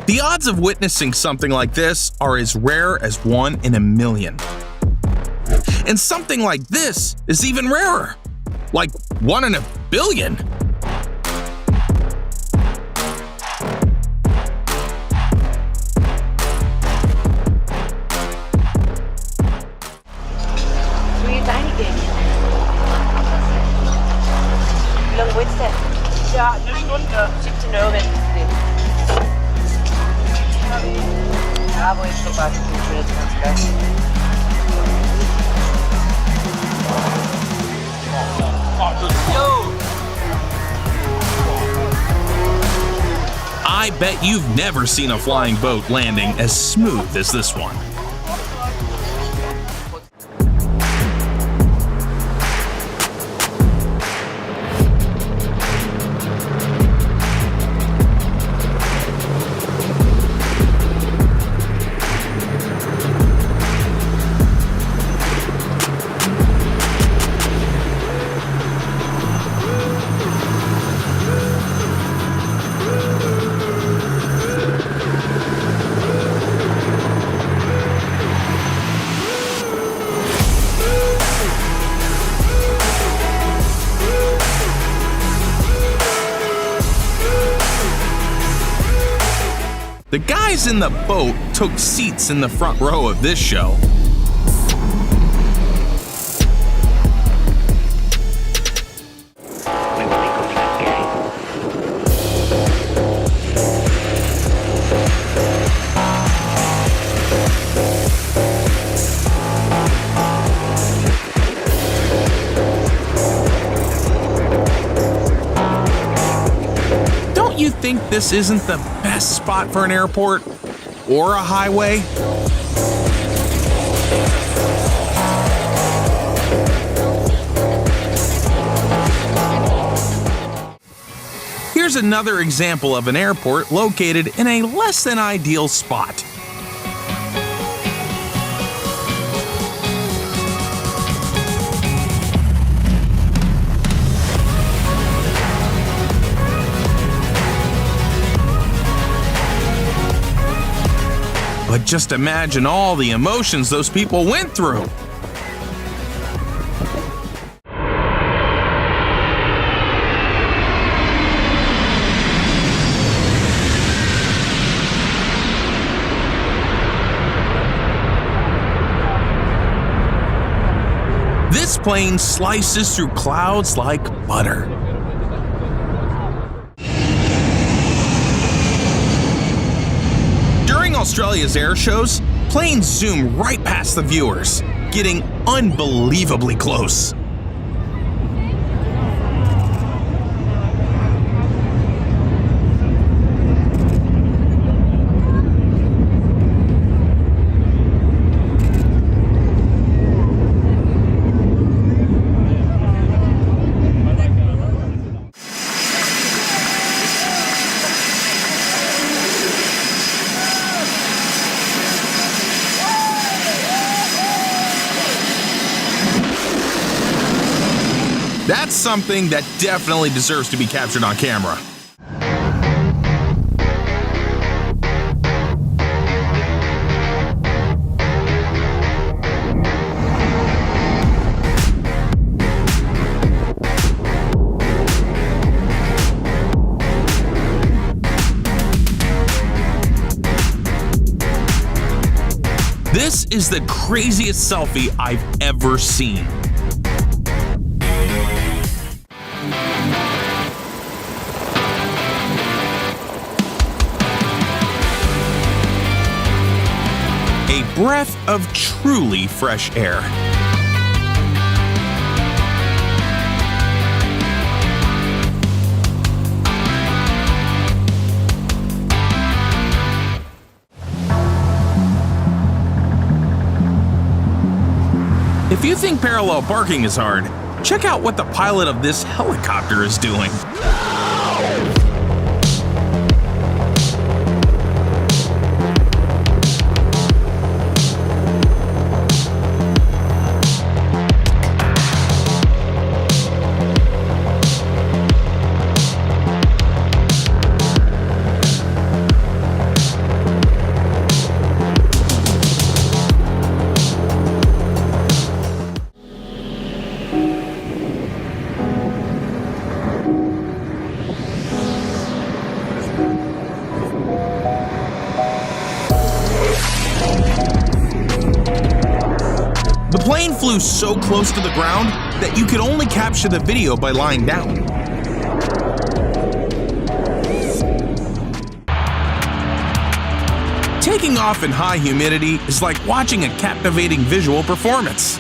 The odds of witnessing something like this are as rare as 1 in a million. And something like this is even rarer, like 1 in a billion. Ja, eine Stunde. 17 Euro, wenn es geht. Ja, wo ich schon was tue, ist ganz geil. I bet you've never seen a flying boat landing as smooth as this one. The guys in the boat took seats in the front row of this show. Don't you think this isn't the best spot for an airport or a highway? Here's another example of an airport located in a less than ideal spot. But just imagine all the emotions those people went through. This plane slices through clouds like butter. During Australia's air shows, planes zoom right past the viewers, getting unbelievably close. That's something that definitely deserves to be captured on camera. This is the craziest selfie I've ever seen. A breath of truly fresh air. If you think parallel parking is hard, check out what the pilot of this helicopter is doing. flew so close to the ground that you could only capture the video by lying down. Taking off in high humidity is like watching a captivating visual performance.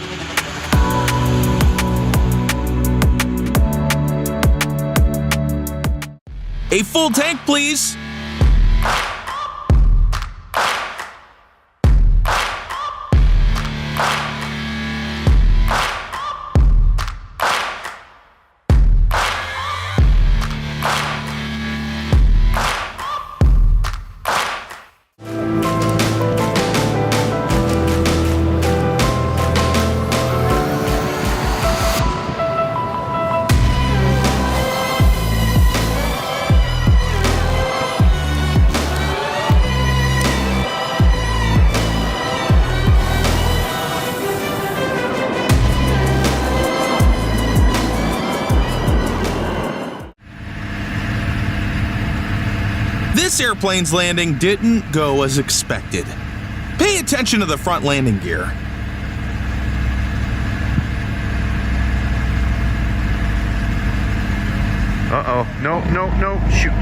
A full tank, please. This airplane's landing didn't go as expected. Pay attention to the front landing gear. Uh-oh. No, shoot.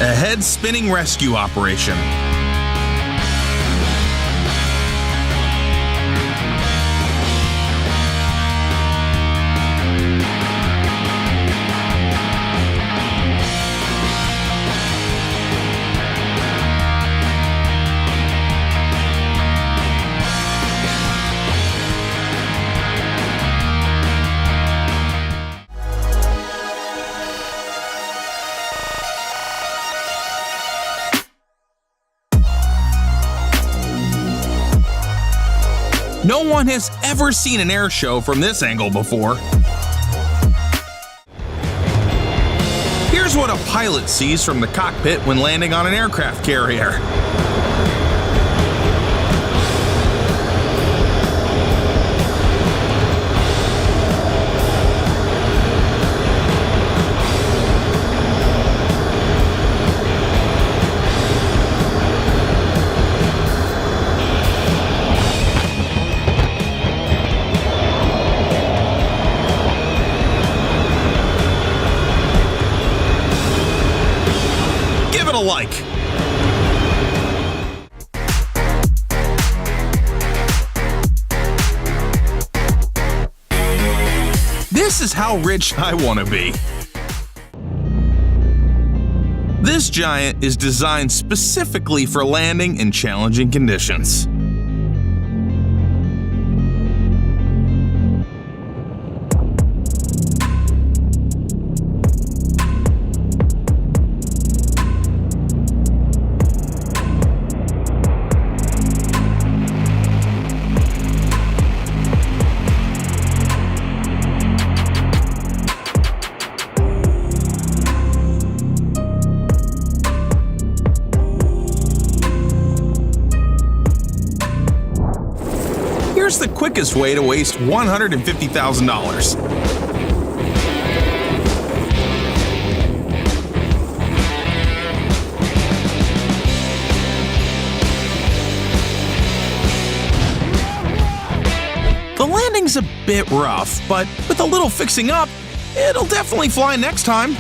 A head-spinning rescue operation. No one has ever seen an air show from this angle before. Here's what a pilot sees from the cockpit when landing on an aircraft carrier. Like. This is how rich I want to be. This giant is designed specifically for landing in challenging conditions. Here's the quickest way to waste $150,000. The landing's a bit rough, but with a little fixing up, it'll definitely fly next time.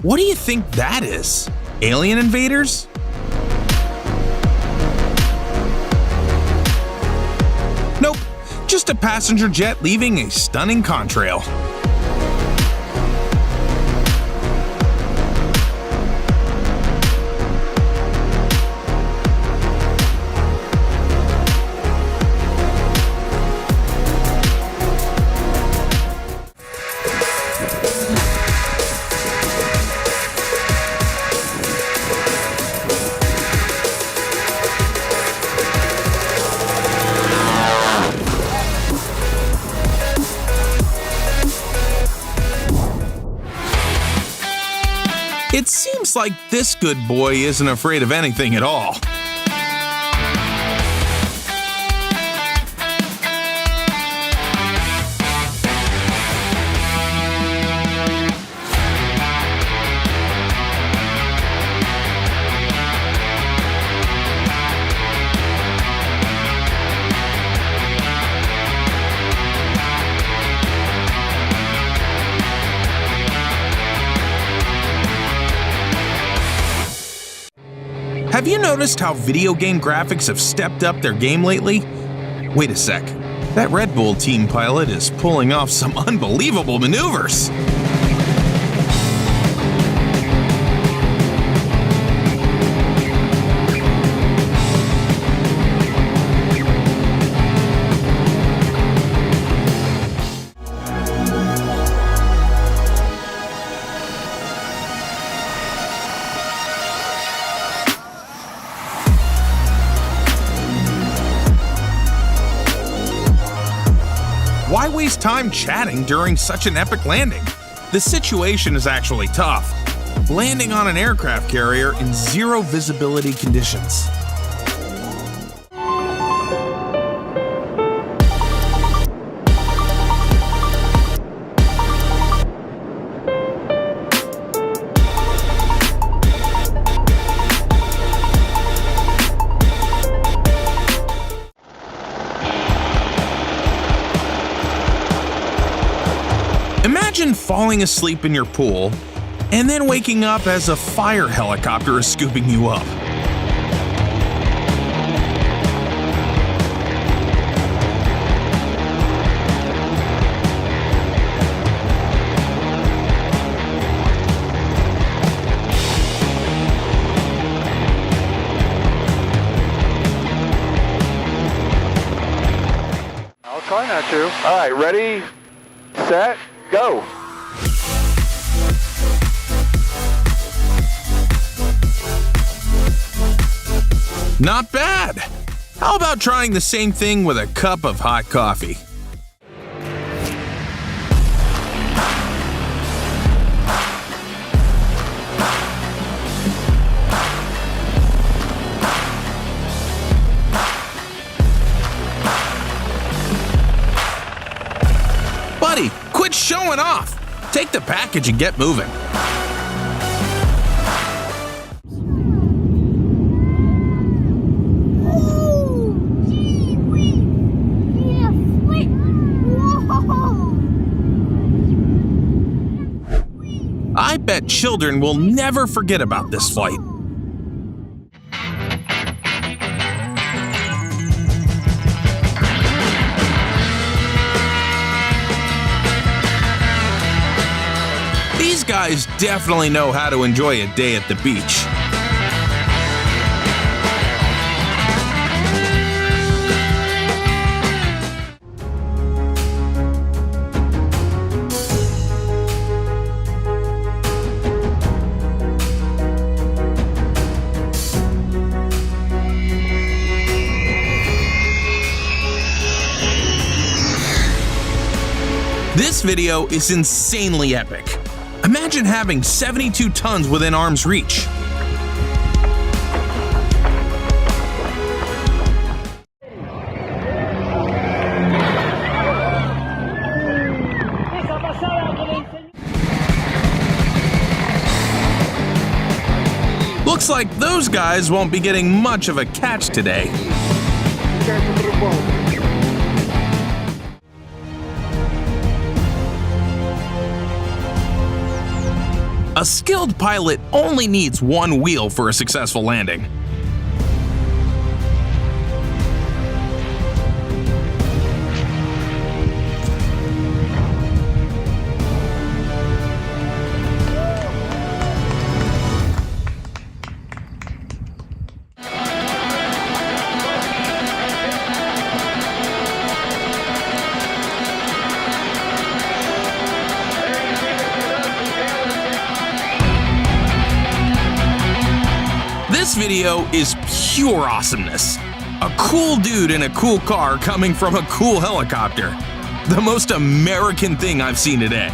What do you think that is? Alien invaders? Nope, just a passenger jet leaving a stunning contrail. It seems like this good boy isn't afraid of anything at all. Have you noticed how video game graphics have stepped up their game lately? Wait a sec, that Red Bull team pilot is pulling off some unbelievable maneuvers! Why waste time chatting during such an epic landing? The situation is actually tough. Landing on an aircraft carrier in zero visibility conditions. Imagine falling asleep in your pool and then waking up as a fire helicopter is scooping you up. I'll try not to. All right, ready, set, go. Not bad! How about trying the same thing with a cup of hot coffee? Buddy, quit showing off! Take the package and get moving. I bet children will never forget about this flight. These guys definitely know how to enjoy a day at the beach. This video is insanely epic. Imagine having 72 tons within arm's reach. Looks like those guys won't be getting much of a catch today. A skilled pilot only needs one wheel for a successful landing. This video is pure awesomeness. A cool dude in a cool car coming from a cool helicopter. The most American thing I've seen today.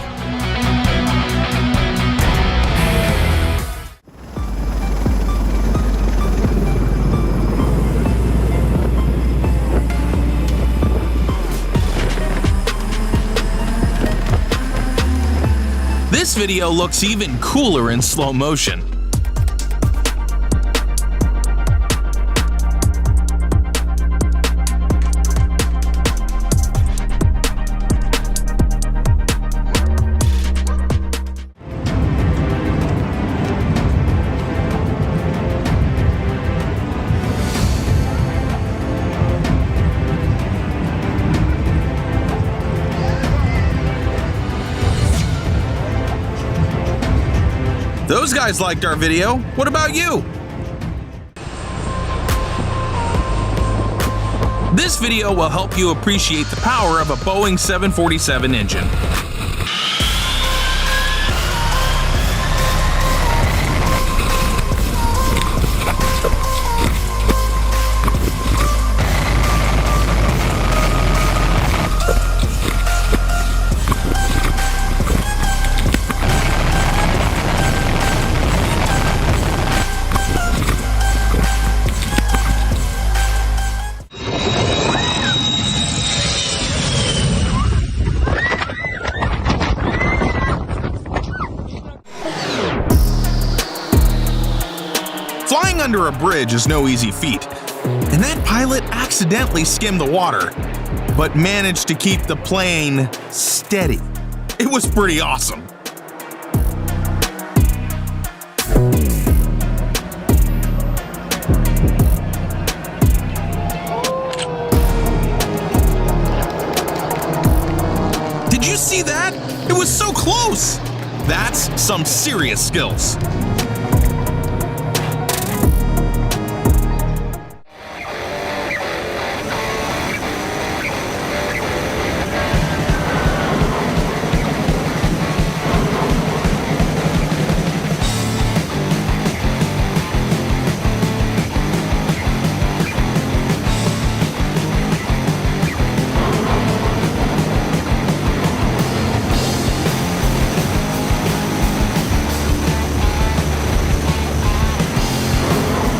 This video looks even cooler in slow motion. Those guys liked our video. What about you? This video will help you appreciate the power of a Boeing 747 engine. Flying under a bridge is no easy feat, and that pilot accidentally skimmed the water, but managed to keep the plane steady. It was pretty awesome. Did you see that? It was so close! That's some serious skills.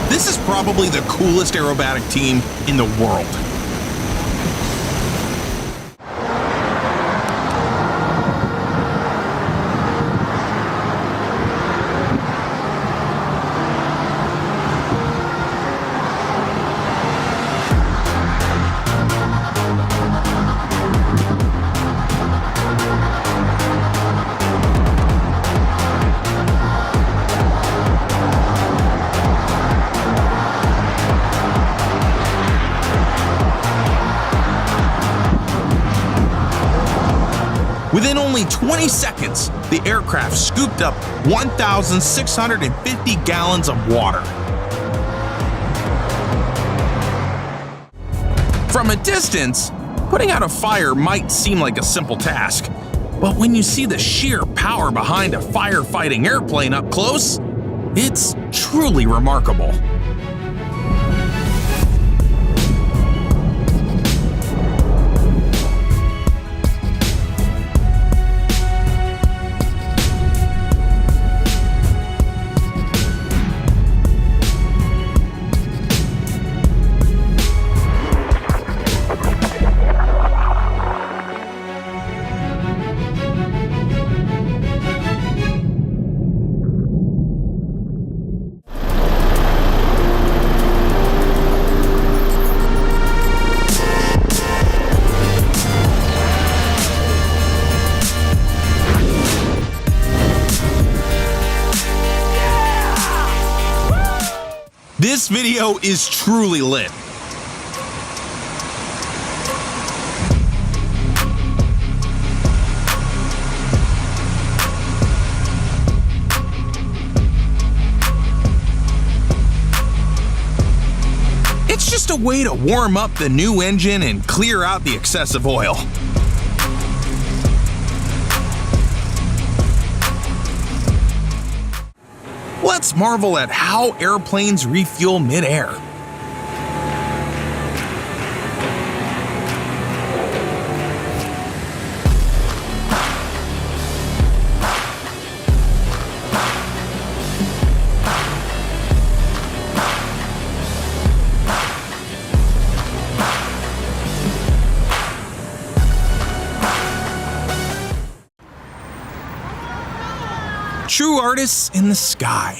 This is probably the coolest aerobatic team in the world. Within only 20 seconds, the aircraft scooped up 1,650 gallons of water. From a distance, putting out a fire might seem like a simple task, but when you see the sheer power behind a firefighting airplane up close, it's truly remarkable. This video is truly lit. It's just a way to warm up the new engine and clear out the excessive oil. Let's marvel at how airplanes refuel mid-air. true artists in the sky.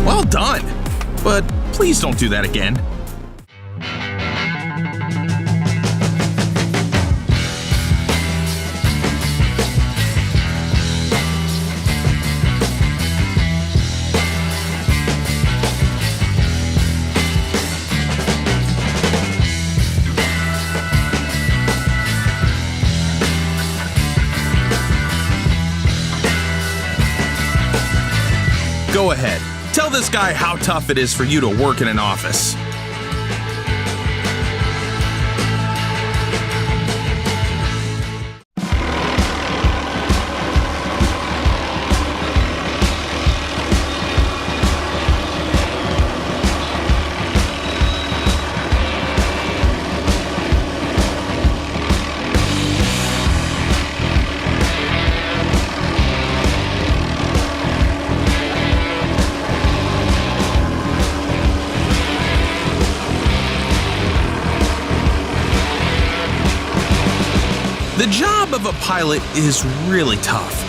Well done, but please don't do that again. Go ahead. Tell this guy how tough it is for you to work in an office. The job of a pilot is really tough.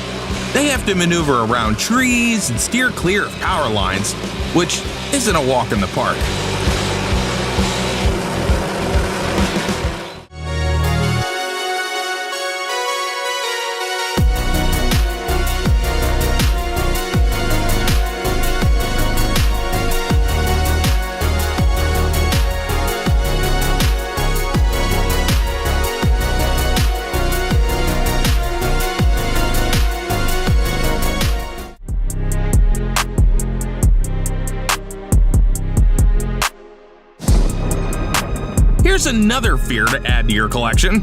They have to maneuver around trees and steer clear of power lines, which isn't a walk in the park. Here's another fear to add to your collection.